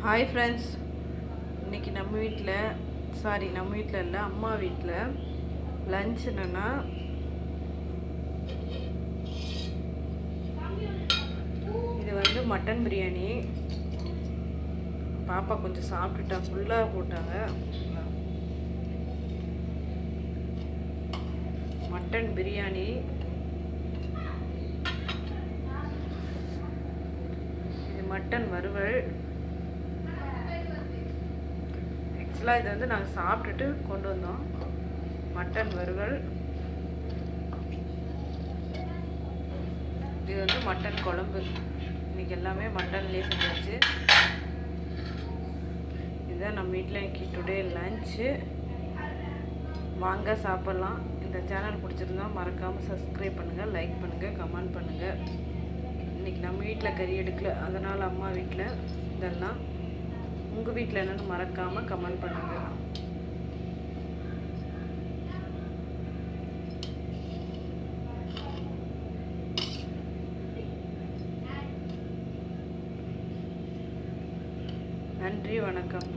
Hi friends, இன்றைக்கி நம்ம வீட்டில் இல்லை, அம்மா வீட்டில் லன்ச் என்னென்னா இது மட்டன் பிரியாணி. பாப்பா கொஞ்சம் சாப்பிட்டுட்டா, ஃபுல்லாக போட்டாங்க. மட்டன் பிரியாணி, இது மட்டன் வறுவல். ஆக்சுவலாக இது நாங்கள் சாப்பிட்டுட்டு கொண்டு வந்தோம். மட்டன் வறுவல், இது மட்டன் குழம்பு. இன்றைக்கி எல்லாமே மட்டன்லேயே செஞ்சாச்சு. இதுதான் நம்ம வீட்டில் இன்றைக்கி டுடே லன்ச்சு. வாங்க சாப்பிட்லாம். இந்த சேனல் பிடிச்சிருந்தா மறக்காமல் சப்ஸ்கிரைப் பண்ணுங்கள், லைக் பண்ணுங்கள், கமெண்ட் பண்ணுங்கள். இன்றைக்கி நம்ம வீட்டில் கறி எடுக்கல, அதனால் அம்மா வீட்டில் இதெல்லாம். உங்கள் வீட்டில் என்னென்னு மறக்காமல் கமெண்ட் பண்ணுங்கள். நன்றி, வணக்கம்.